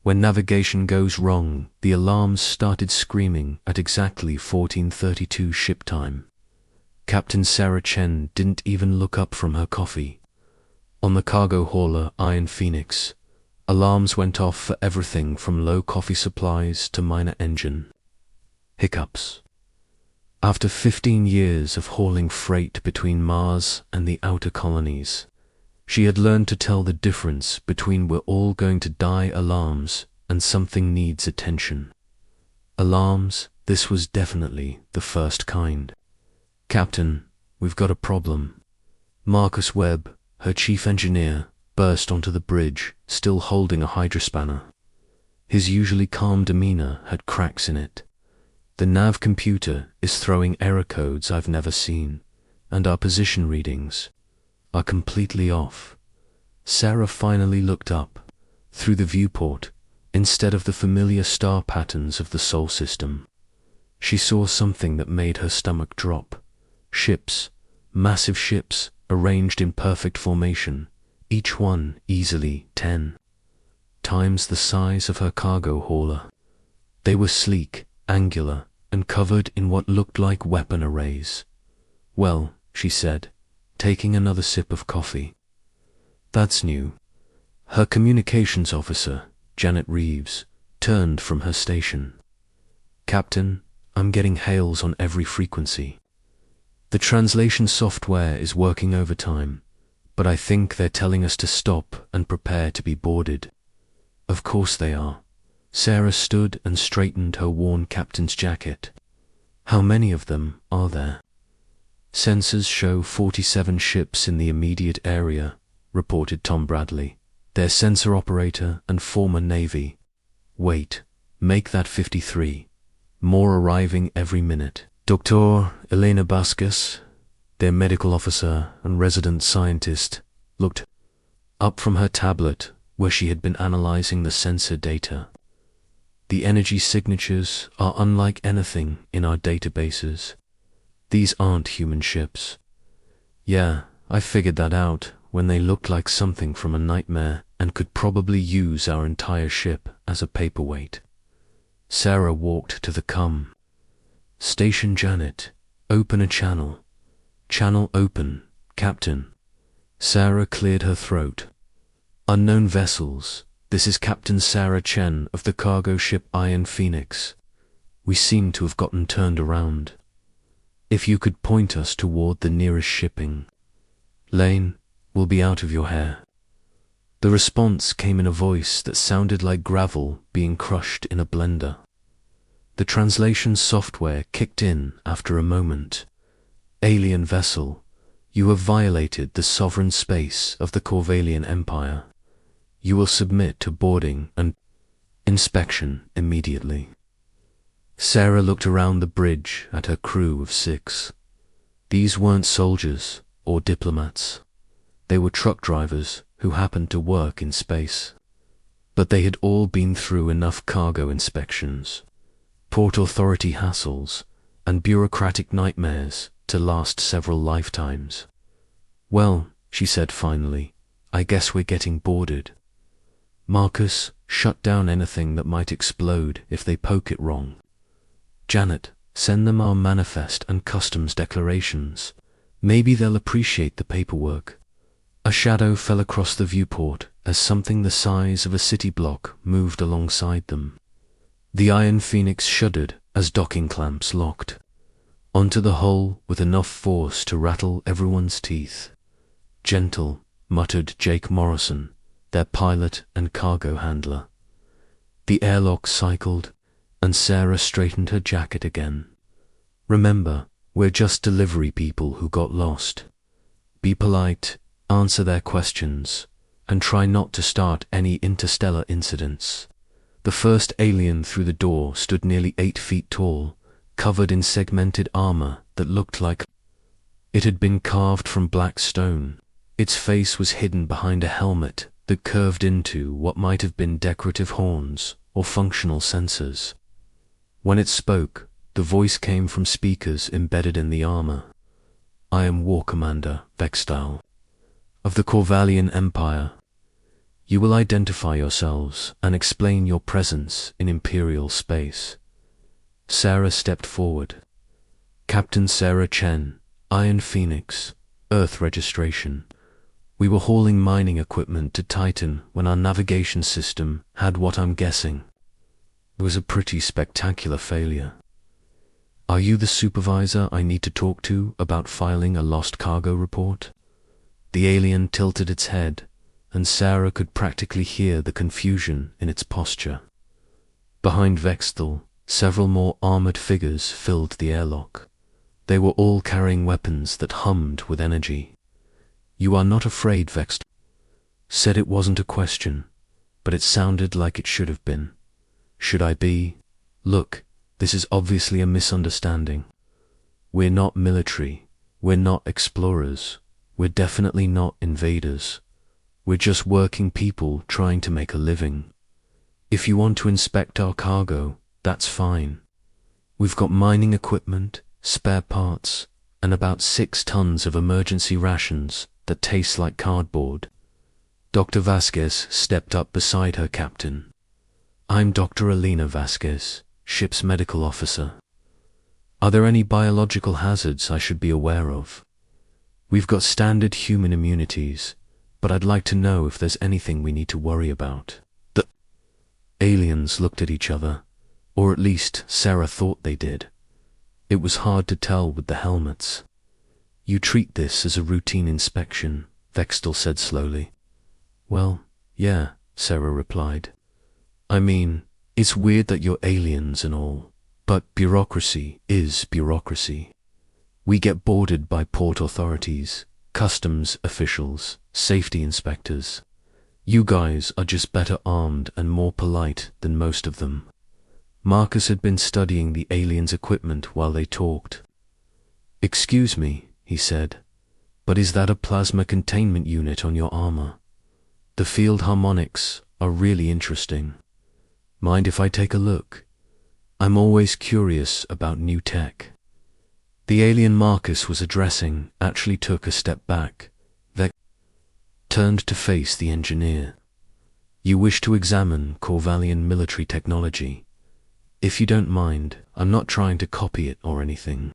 When navigation goes wrong, the alarms started screaming at exactly 14:32 ship time. Captain Sarah Chen didn't even look up from her coffee. On the cargo hauler Iron Phoenix, alarms went off for everything from low coffee supplies to minor engine hiccups. After 15 years of hauling freight between Mars and the outer colonies, she had learned to tell the difference between "we're all going to die" alarms and "something needs attention" alarms. This was definitely the first kind. "Captain, we've got a problem." Marcus Webb, her chief engineer, burst onto the bridge, still holding a hydrospanner. His usually calm demeanor had cracks in it. "The nav computer is throwing error codes I've never seen, and our position readings are completely off." Sarah finally looked up, through the viewport, instead of the familiar star patterns of the Sol system. She saw something that made her stomach drop. Ships, massive ships, arranged in perfect formation, each one easily 10 times the size of her cargo hauler. They were sleek, angular, and covered in what looked like weapon arrays. "Well," she said, taking another sip of coffee, "that's new." Her communications officer, Janet Reeves, turned from her station. "Captain, I'm getting hails on every frequency. The translation software is working overtime, but I think they're telling us to stop and prepare to be boarded." "Of course they are." Sarah stood and straightened her worn captain's jacket. "How many of them are there?" "Sensors show 47 ships in the immediate area," reported Tom Bradley, their sensor operator and former Navy. "Wait, make that 53. More arriving every minute." Dr. Elena Bascus, their medical officer and resident scientist, looked up from her tablet where she had been analyzing the sensor data. "The energy signatures are unlike anything in our databases. These aren't human ships." "Yeah, I figured that out when they looked like something from a nightmare and could probably use our entire ship as a paperweight." Sarah walked to the com. "Station Janet, open a channel." "Channel open, Captain." Sarah cleared her throat. "Unknown vessels. This is Captain Sarah Chen of the cargo ship Iron Phoenix. We seem to have gotten turned around. If you could point us toward the nearest shipping lane, we'll be out of your hair." The response came in a voice that sounded like gravel being crushed in a blender. The translation software kicked in after a moment. "Alien vessel, you have violated the sovereign space of the Corvallian Empire. You will submit to boarding and inspection immediately." Sarah looked around the bridge at her crew of 6. These weren't soldiers or diplomats. They were truck drivers who happened to work in space. But they had all been through enough cargo inspections, Port Authority hassles, and bureaucratic nightmares to last several lifetimes. "Well," she said finally, "I guess we're getting boarded. Marcus, shut down anything that might explode if they poke it wrong. Janet, send them our manifest and customs declarations. Maybe they'll appreciate the paperwork." A shadow fell across the viewport as something the size of a city block moved alongside them. The Iron Phoenix shuddered as docking clamps locked onto the hull with enough force to rattle everyone's teeth. "Gentle," muttered Jake Morrison, their pilot and cargo handler. The airlock cycled, and Sarah straightened her jacket again. "Remember, we're just delivery people who got lost. Be polite, answer their questions, and try not to start any interstellar incidents." The first alien through the door stood nearly 8 feet tall, covered in segmented armor that looked like it had been carved from black stone. Its face was hidden behind a helmet that curved into what might have been decorative horns or functional sensors. When it spoke, the voice came from speakers embedded in the armor. "I am War Commander Vextile of the Corvallian Empire. You will identify yourselves and explain your presence in Imperial space. Sarah stepped forward. Captain Sarah Chen, Iron Phoenix, Earth registration. We were hauling mining equipment to Titan when our navigation system had what I'm guessing was a pretty spectacular failure. Are you the supervisor I need to talk to about filing a lost cargo report? The alien tilted its head, and Sarah could practically hear the confusion in its posture. Behind Vextel, several more armored figures filled the airlock. They were all carrying weapons that hummed with energy. You are not afraid, Vextel? Said it wasn't a question, but it sounded like it should have been. Should I be? Look, this is obviously a misunderstanding. We're not military. We're not explorers. We're definitely not invaders. We're just working people trying to make a living. If you want to inspect our cargo, that's fine. We've got mining equipment, spare parts, and about 6 tons of emergency rations that taste like cardboard. Dr. Vasquez stepped up beside her captain. I'm Dr. Alina Vasquez, ship's medical officer. Are there any biological hazards I should be aware of? We've got standard human immunities, but I'd like to know if there's anything we need to worry about. The aliens looked at each other, or at least Sarah thought they did. It was hard to tell with the helmets. You treat this as a routine inspection, Vextel said slowly. Well, yeah, Sarah replied. I mean, it's weird that you're aliens and all, but bureaucracy is bureaucracy. We get boarded by port authorities, customs officials, safety inspectors. You guys are just better armed and more polite than most of them. Marcus had been studying the aliens' equipment while they talked. Excuse me, he said, but is that a plasma containment unit on your armor? The field harmonics are really interesting. Mind if I take a look? I'm always curious about new tech. The alien Marcus was addressing actually took a step back, turned to face the engineer. You wish to examine Corvallian military technology. If you don't mind, I'm not trying to copy it or anything.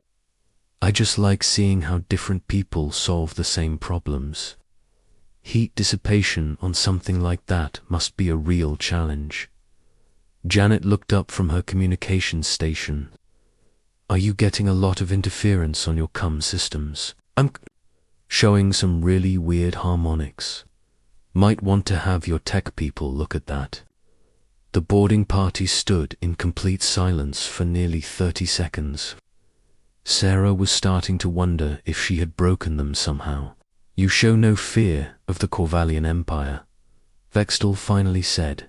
I just like seeing how different people solve the same problems. Heat dissipation on something like that must be a real challenge. Janet looked up from her communications station. Are you getting a lot of interference on your comm systems? I'm showing some really weird harmonics. Might want to have your tech people look at that. The boarding party stood in complete silence for nearly 30 seconds. Sarah was starting to wonder if she had broken them somehow. You show no fear of the Corvallian Empire, Vextel finally said.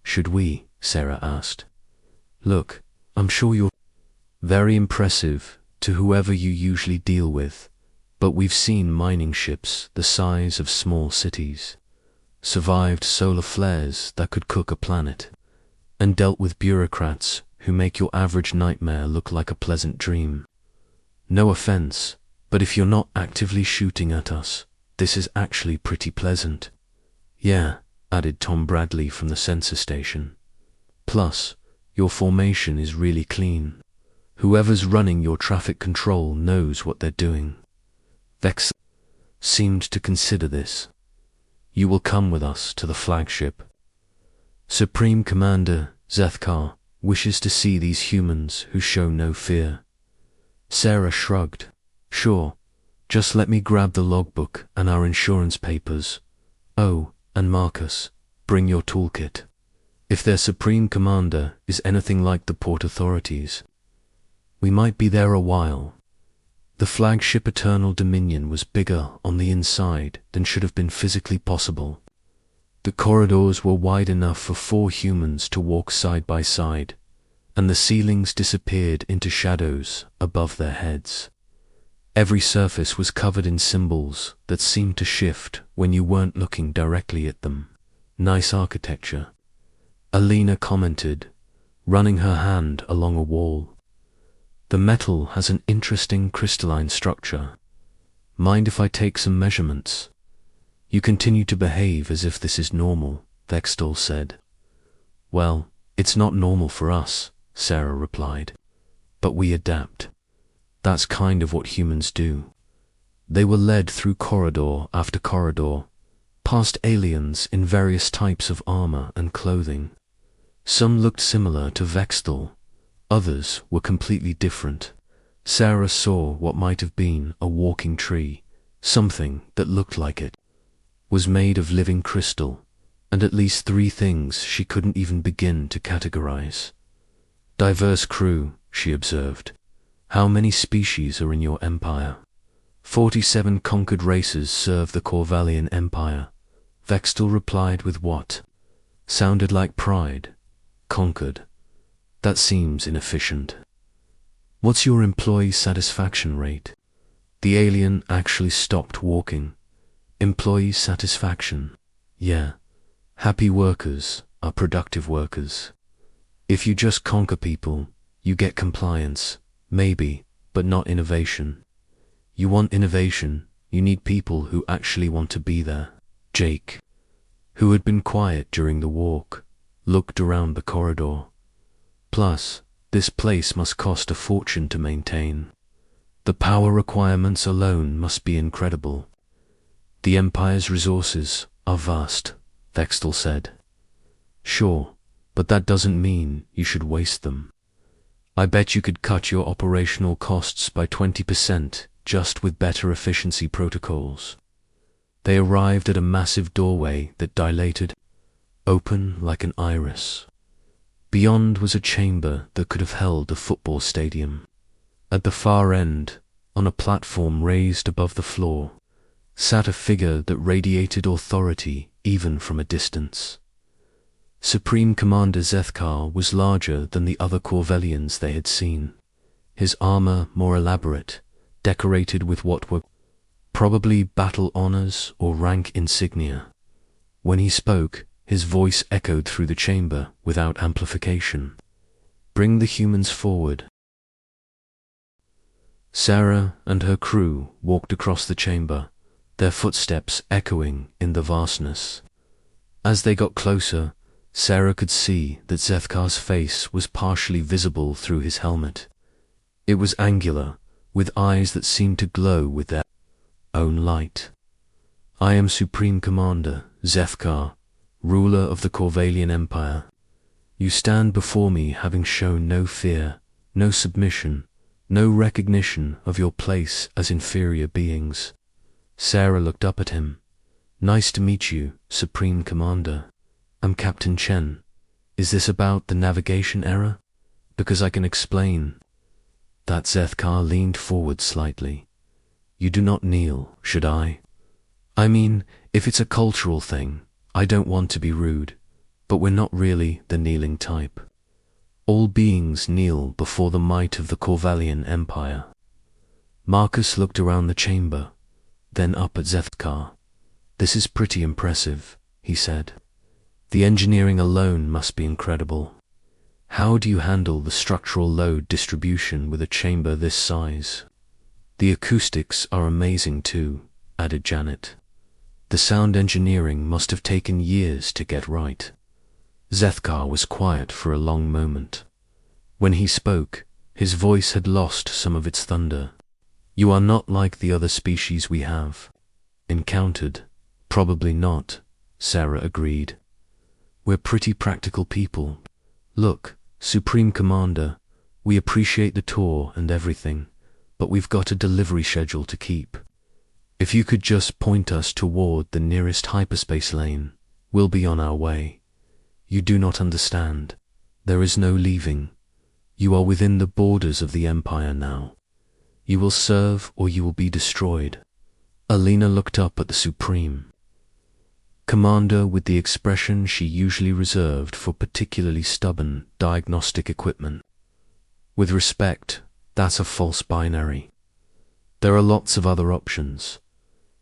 Should we? Sarah asked. Look, I'm sure you're very impressive to whoever you usually deal with, but we've seen mining ships the size of small cities, survived solar flares that could cook a planet, and dealt with bureaucrats who make your average nightmare look like a pleasant dream. No offense, but if you're not actively shooting at us, this is actually pretty pleasant. Yeah, added Tom Bradley from the sensor station. Plus, your formation is really clean. Whoever's running your traffic control knows what they're doing. Vex seemed to consider this. You will come with us to the flagship. Supreme Commander Zethkar wishes to see these humans who show no fear. Sarah shrugged. Sure, just let me grab the logbook and our insurance papers. Oh, and Marcus, bring your toolkit. If their Supreme Commander is anything like the port authorities, we might be there a while. The flagship Eternal Dominion was bigger on the inside than should have been physically possible. The corridors were wide enough for 4 humans to walk side by side, and the ceilings disappeared into shadows above their heads. Every surface was covered in symbols that seemed to shift when you weren't looking directly at them. Nice architecture, Alina commented, running her hand along a wall. The metal has an interesting crystalline structure. Mind if I take some measurements? You continue to behave as if this is normal, Vextol said. Well, it's not normal for us, Sarah replied. But we adapt. That's kind of what humans do. They were led through corridor after corridor, past aliens in various types of armor and clothing. Some looked similar to Vextol, others were completely different. Sarah saw what might have been a walking tree, something that looked like it was made of living crystal, and at least 3 things she couldn't even begin to categorize. Diverse crew, she observed. How many species are in your empire? 47 conquered races serve the Corvallian Empire. Vextol replied with what sounded like pride. Conquered. That seems inefficient. What's your employee satisfaction rate? The alien actually stopped walking. Employee satisfaction. Yeah. Happy workers are productive workers. If you just conquer people, you get compliance, maybe, but not innovation. You want innovation, you need people who actually want to be there. Jake, who had been quiet during the walk, looked around the corridor. Plus, this place must cost a fortune to maintain. The power requirements alone must be incredible. The Empire's resources are vast, Vextol said. Sure, but that doesn't mean you should waste them. I bet you could cut your operational costs by 20% just with better efficiency protocols. They arrived at a massive doorway that dilated, open like an iris. Beyond was a chamber that could have held a football stadium. At the far end, on a platform raised above the floor, sat a figure that radiated authority even from a distance. Supreme Commander Zethkar was larger than the other Corvellians they had seen, his armor more elaborate, decorated with what were probably battle honors or rank insignia. When he spoke, his voice echoed through the chamber without amplification. Bring the humans forward. Sarah and her crew walked across the chamber, their footsteps echoing in the vastness. As they got closer, Sarah could see that Zethkar's face was partially visible through his helmet. It was angular, with eyes that seemed to glow with their own light. I am Supreme Commander Zethkar, ruler of the Corvallian Empire. You stand before me having shown no fear, no submission, no recognition of your place as inferior beings. Sarah looked up at him. Nice to meet you, Supreme Commander. I'm Captain Chen. Is this about the navigation error? Because I can explain. That Zethkar leaned forward slightly. You do not kneel, should I? I mean, if it's a cultural thing, I don't want to be rude, but we're not really the kneeling type. All beings kneel before the might of the Corvallian Empire. Marcus looked around the chamber, then up at Zethkar. This is pretty impressive, he said. The engineering alone must be incredible. How do you handle the structural load distribution with a chamber this size? The acoustics are amazing too, added Janet. The sound engineering must have taken years to get right. Zethkar was quiet for a long moment. When he spoke, his voice had lost some of its thunder. You are not like the other species we have encountered. Probably not, Sarah agreed. We're pretty practical people. Look, Supreme Commander, we appreciate the tour and everything, but we've got a delivery schedule to keep. If you could just point us toward the nearest hyperspace lane, we'll be on our way. You do not understand. There is no leaving. You are within the borders of the Empire now. You will serve or you will be destroyed. Alina looked up at the Supreme Commander with the expression she usually reserved for particularly stubborn diagnostic equipment. With respect, that's a false binary. There are lots of other options.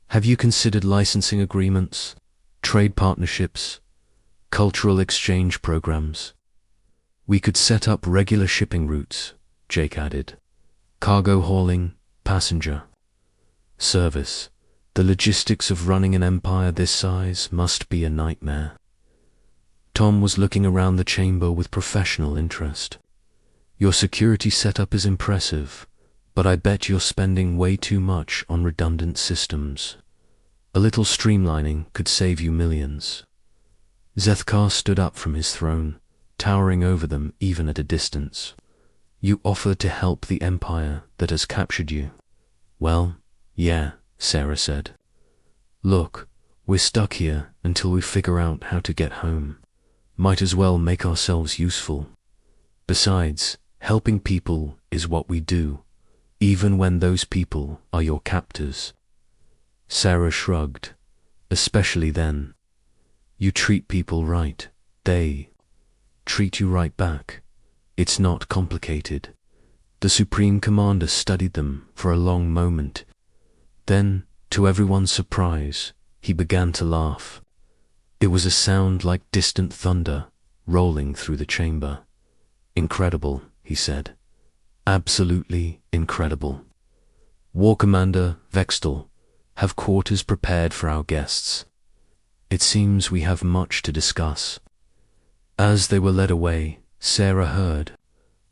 Have you considered licensing agreements, trade partnerships, cultural exchange programs? We could set up regular shipping routes, Jake added. Cargo hauling, passenger service. The logistics of running an empire this size must be a nightmare. Tom was looking around the chamber with professional interest. Your security setup is impressive, but I bet you're spending way too much on redundant systems. A little streamlining could save you millions. Zethkar stood up from his throne, towering over them even at a distance. You offer to help the empire that has captured you. Well, yeah, Sarah said. Look, we're stuck here until we figure out how to get home. Might as well make ourselves useful. Besides, helping people is what we do, even when those people are your captors. Sarah shrugged. Especially then. You treat people right, they treat you right back. It's not complicated. The Supreme Commander studied them for a long moment. Then, to everyone's surprise, he began to laugh. It was a sound like distant thunder rolling through the chamber. Incredible, he said. Absolutely incredible. War Commander Vextel, have quarters prepared for our guests. It seems we have much to discuss. As they were led away, Sarah heard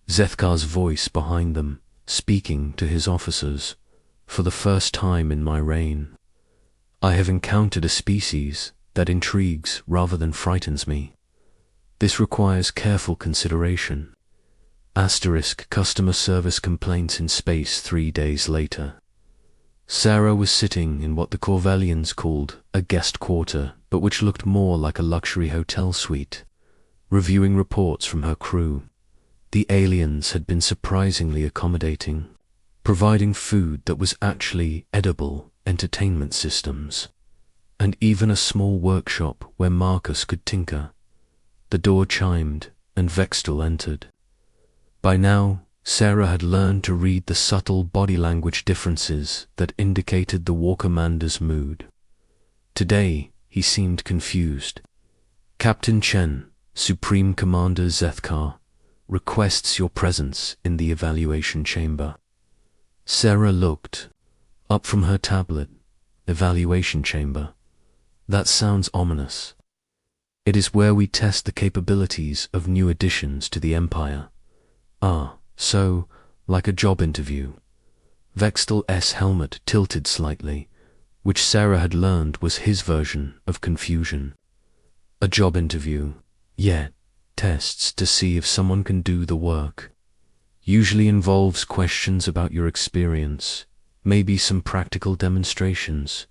Zethkar's voice behind them, speaking to his officers. For the first time in my reign, I have encountered a species that intrigues rather than frightens me. This requires careful consideration. * customer service complaints in space 3 days later. Sarah was sitting in what the Corvellians called a guest quarter, but which looked more like a luxury hotel suite, reviewing reports from her crew. The aliens had been surprisingly accommodating, providing food that was actually edible, entertainment systems, and even a small workshop where Marcus could tinker. The door chimed, and Vextel entered. By now, Sarah had learned to read the subtle body language differences that indicated the War Commander's mood. Today, he seemed confused. Captain Chen, Supreme Commander Zethkar, requests your presence in the evaluation chamber. Sarah looked up from her tablet. Evaluation chamber. That sounds ominous. It is where we test the capabilities of new additions to the Empire. So, like a job interview. Vextel's helmet tilted slightly, which Sarah had learned was his version of confusion. A job interview, yeah, tests to see if someone can do the work. Usually involves questions about your experience, maybe some practical demonstrations.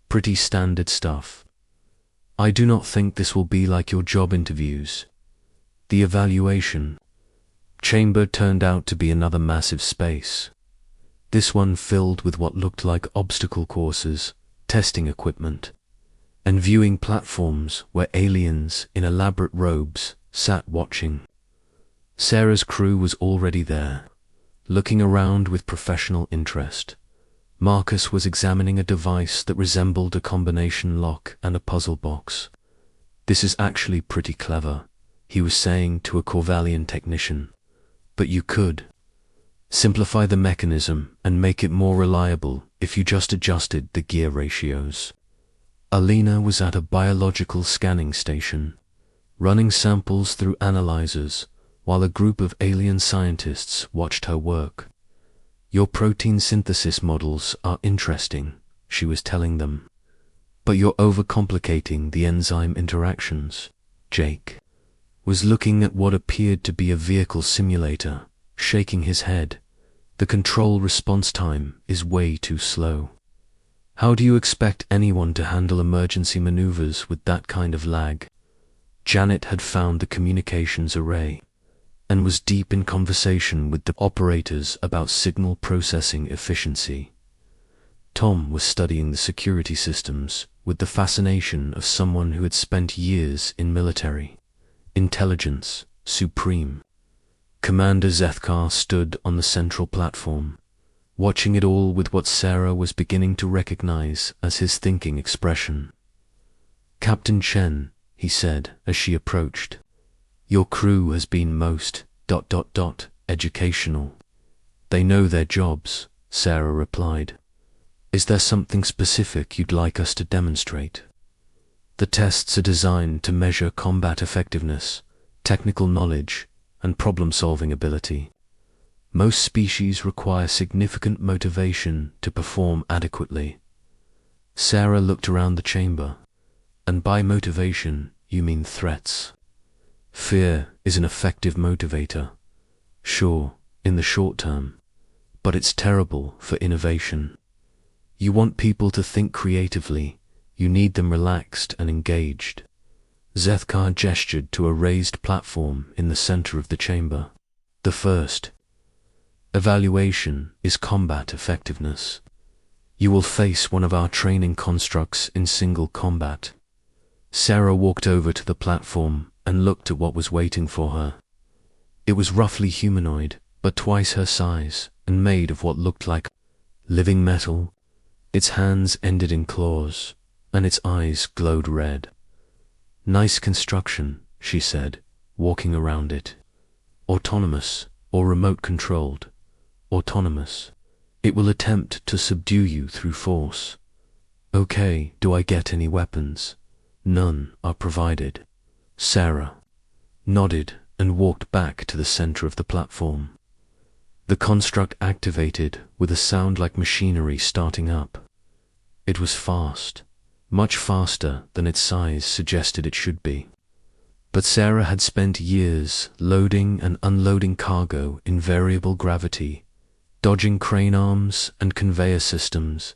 Pretty standard stuff. I do not think this will be like your job interviews. The evaluation chamber turned out to be another massive space. This one filled with what looked like obstacle courses, testing equipment, and viewing platforms where aliens in elaborate robes sat watching. Sarah's crew was already there, looking around with professional interest. Marcus was examining a device that resembled a combination lock and a puzzle box. This is actually pretty clever, he was saying to a Corvellian technician. But you could simplify the mechanism and make it more reliable if you just adjusted the gear ratios. Alina was at a biological scanning station, running samples through analyzers while a group of alien scientists watched her work. Your protein synthesis models are interesting, she was telling them. But you're overcomplicating the enzyme interactions. Jake was looking at what appeared to be a vehicle simulator, shaking his head. The control response time is way too slow. How do you expect anyone to handle emergency maneuvers with that kind of lag? Janet had found the communications array and was deep in conversation with the operators about signal processing efficiency. Tom was studying the security systems with the fascination of someone who had spent years in military intelligence. Supreme Commander Zethkar stood on the central platform, watching it all with what Sarah was beginning to recognize as his thinking expression. Captain Chen, he said as she approached, your crew has been most ... educational. They know their jobs, Sarah replied. Is there something specific you'd like us to demonstrate? The tests are designed to measure combat effectiveness, technical knowledge, and problem-solving ability. Most species require significant motivation to perform adequately. Sarah looked around the chamber. And by motivation, you mean threats. Fear is an effective motivator. Sure, in the short term, but it's terrible for innovation. You want people to think creatively. You need them relaxed and engaged. Zethkar gestured to a raised platform in the center of the chamber. The first evaluation is combat effectiveness. You will face one of our training constructs in single combat. Sarah walked over to the platform and looked at what was waiting for her. It was roughly humanoid, but twice her size, and made of what looked like living metal. Its hands ended in claws, and its eyes glowed red. Nice construction, she said, walking around it. Autonomous, or remote-controlled. Autonomous. It will attempt to subdue you through force. Okay, do I get any weapons? None are provided. Sarah nodded and walked back to the center of the platform. The construct activated with a sound like machinery starting up. It was fast, much faster than its size suggested it should be. But Sarah had spent years loading and unloading cargo in variable gravity, dodging crane arms and conveyor systems.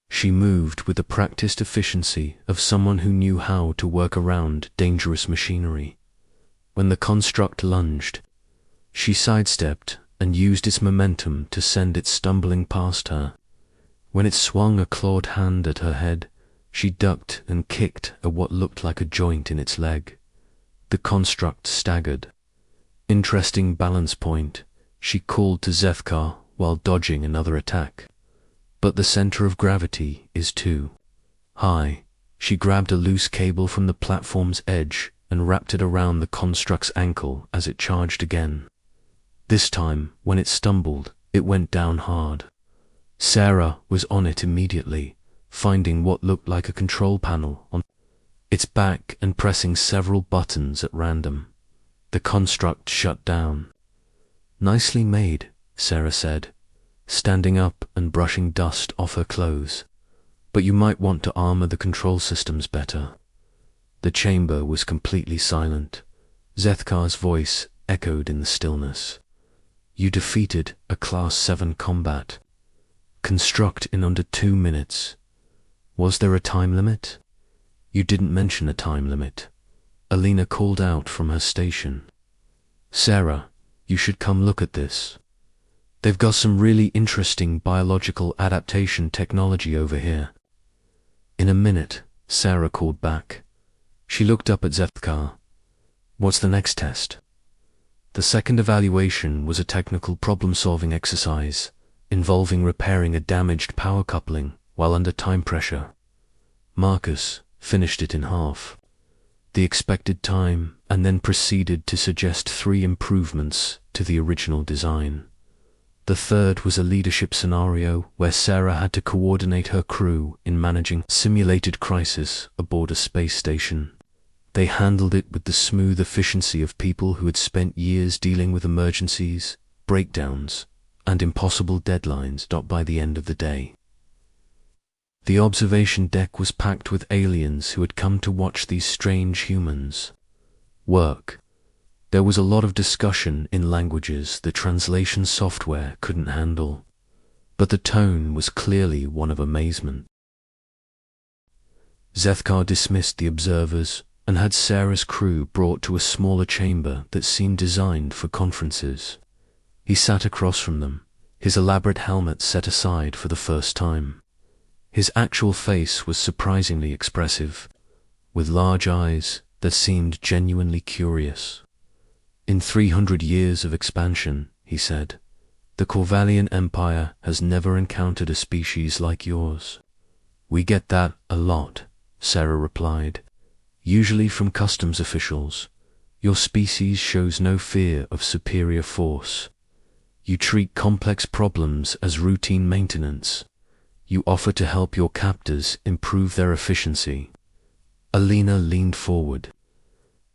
She moved with the practiced efficiency of someone who knew how to work around dangerous machinery. When the construct lunged, she sidestepped and used its momentum to send it stumbling past her. When it swung a clawed hand at her head, she ducked and kicked at what looked like a joint in its leg. The construct staggered. Interesting balance point, she called to Zethkar while dodging another attack. But the center of gravity is too high. She grabbed a loose cable from the platform's edge and wrapped it around the construct's ankle as it charged again. This time, when it stumbled, it went down hard. Sarah was on it immediately, finding what looked like a control panel on its back and pressing several buttons at random. The construct shut down. Nicely made, Sarah said, standing up and brushing dust off her clothes. But you might want to armor the control systems better. The chamber was completely silent. Zethkar's voice echoed in the stillness. You defeated a Class 7 combat. Construct in under 2 minutes. Was there a time limit? You didn't mention a time limit. Alina called out from her station. Sarah, you should come look at this. They've got some really interesting biological adaptation technology over here. In a minute, Sarah called back. She looked up at Zethkar. What's the next test? The second evaluation was a technical problem-solving exercise involving repairing a damaged power coupling while under time pressure. Marcus finished it in half the expected time and then proceeded to suggest 3 improvements to the original design. The third was a leadership scenario where Sarah had to coordinate her crew in managing simulated crisis aboard a space station. They handled it with the smooth efficiency of people who had spent years dealing with emergencies, breakdowns, and impossible deadlines. By the end of the day, the observation deck was packed with aliens who had come to watch these strange humans work. There was a lot of discussion in languages the translation software couldn't handle, but the tone was clearly one of amazement. Zethkar dismissed the observers and had Sarah's crew brought to a smaller chamber that seemed designed for conferences. He sat across from them, his elaborate helmet set aside for the first time. His actual face was surprisingly expressive, with large eyes that seemed genuinely curious. In 300 years of expansion, he said, the Galactic Empire has never encountered a species like yours. We get that a lot, Sarah replied, usually from customs officials. Your species shows no fear of superior force. You treat complex problems as routine maintenance. You offer to help your captors improve their efficiency. Alina leaned forward.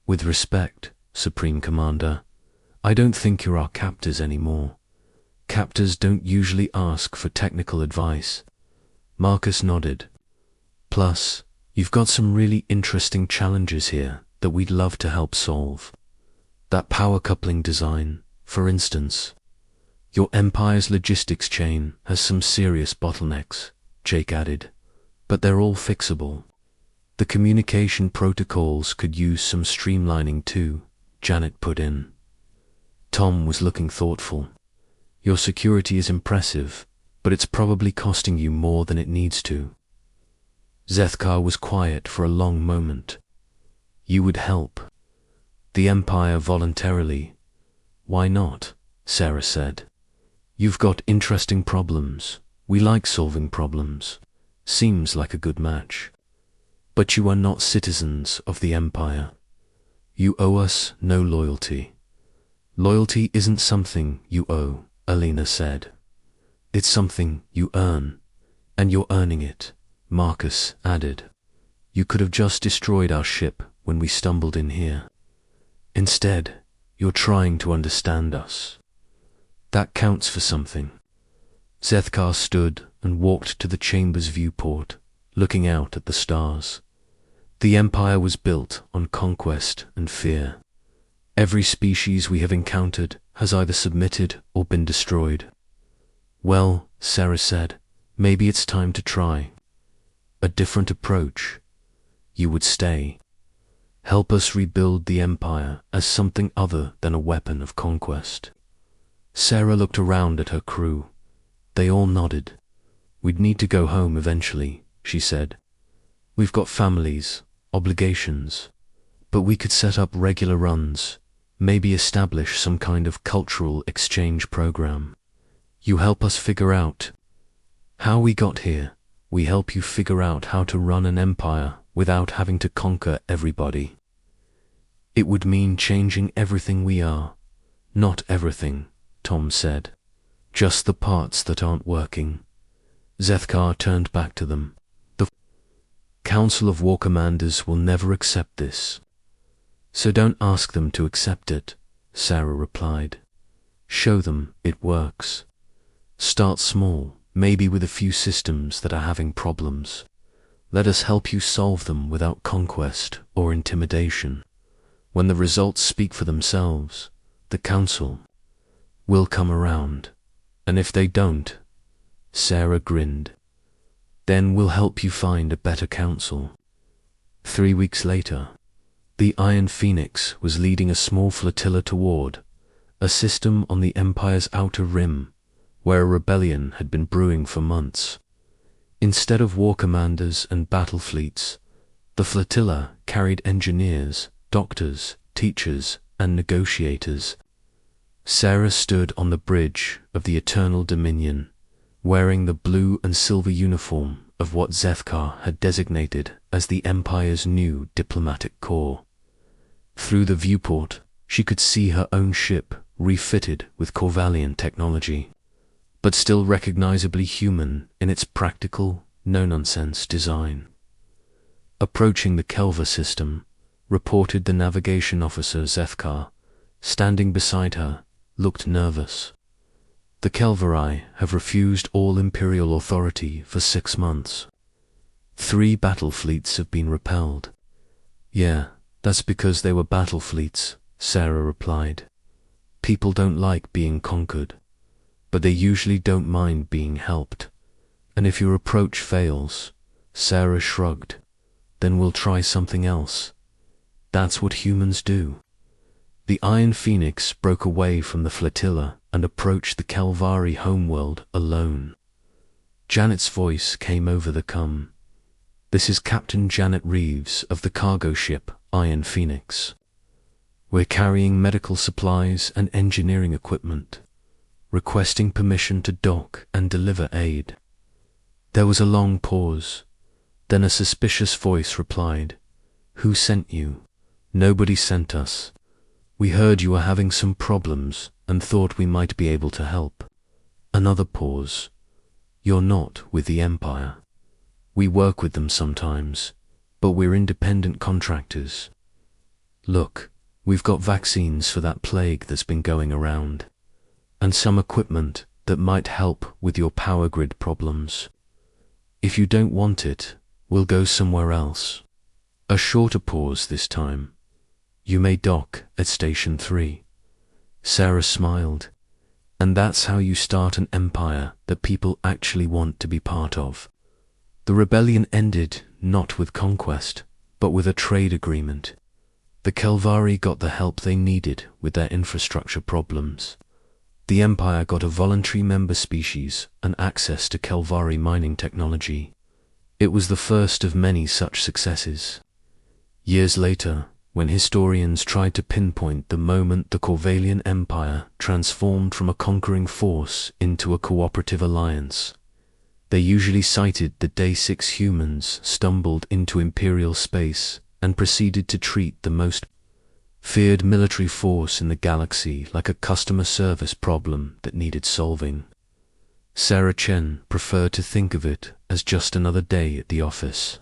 With respect, Supreme Commander, I don't think you're our captors anymore. Captors don't usually ask for technical advice. Marcus nodded. Plus, you've got some really interesting challenges here that we'd love to help solve. That power coupling design, for instance. Your Empire's logistics chain has some serious bottlenecks, Jake added, but they're all fixable. The communication protocols could use some streamlining too, Janet put in. Tom was looking thoughtful. Your security is impressive, but it's probably costing you more than it needs to. Zethkar was quiet for a long moment. You would help. The Empire voluntarily. Why not? Sarah said. You've got interesting problems. We like solving problems. Seems like a good match. But you are not citizens of the Empire. You owe us no loyalty. Loyalty isn't something you owe, Alina said. It's something you earn, and you're earning it, Marcus added. You could have just destroyed our ship when we stumbled in here. Instead, you're trying to understand us. That counts for something. Zethkar stood and walked to the chamber's viewport, looking out at the stars. The Empire was built on conquest and fear. Every species we have encountered has either submitted or been destroyed. Well, Sarah said, maybe it's time to try. A different approach. You would stay. Help us rebuild the Empire as something other than a weapon of conquest. Sarah looked around at her crew. They all nodded. We'd need to go home eventually, she said. We've got families, obligations, but we could set up regular runs, maybe establish some kind of cultural exchange program. You help us figure out how we got here. We help you figure out how to run an empire without having to conquer everybody. It would mean changing everything we are. Not everything, Tom said. Just the parts that aren't working. Zethkar turned back to them. The Council of War Commanders will never accept this. So don't ask them to accept it, Sarah replied. Show them it works. Start small, maybe with a few systems that are having problems. Let us help you solve them without conquest or intimidation. When the results speak for themselves, the Council will come around. And if they don't, Sarah grinned, then we'll help you find a better council. 3 weeks later, the Iron Phoenix was leading a small flotilla toward a system on the Empire's outer rim, where a rebellion had been brewing for months. Instead of war commanders and battle fleets, the flotilla carried engineers, doctors, teachers, and negotiators. Sarah stood on the bridge of the Eternal Dominion, wearing the blue and silver uniform of what Zethkar had designated as the Empire's new diplomatic corps. Through the viewport, she could see her own ship refitted with Corvallian technology, but still recognizably human in its practical, no-nonsense design. Approaching the Kelva system, reported the navigation officer Zethkar, standing beside her, looked nervous. The Kelvari have refused all Imperial authority for 6 months. 3 battle fleets have been repelled. Yeah, that's because they were battle fleets, Sarah replied. People don't like being conquered, but they usually don't mind being helped. And if your approach fails, Sarah shrugged, then we'll try something else. That's what humans do. The Iron Phoenix broke away from the flotilla and approached the Kelvari homeworld alone. Janet's voice came over the com. This is Captain Janet Reeves of the cargo ship Iron Phoenix. We're carrying medical supplies and engineering equipment, requesting permission to dock and deliver aid. There was a long pause. Then a suspicious voice replied, Who sent you? Nobody sent us. We heard you were having some problems and thought we might be able to help. Another pause. You're not with the Empire. We work with them sometimes, but we're independent contractors. Look, we've got vaccines for that plague that's been going around, and some equipment that might help with your power grid problems. If you don't want it, we'll go somewhere else." A shorter pause this time. "You may dock at Station 3. Sarah smiled. "And that's how you start an empire that people actually want to be part of." The rebellion ended not with conquest, but with a trade agreement. The Kelvari got the help they needed with their infrastructure problems. The Empire got a voluntary member species and access to Kelvari mining technology. It was the first of many such successes. Years later, when historians tried to pinpoint the moment the Corvalian Empire transformed from a conquering force into a cooperative alliance, they usually cited the day 6 humans stumbled into Imperial space and proceeded to treat the most feared military force in the galaxy like a customer service problem that needed solving. Sarah Chen preferred to think of it as just another day at the office.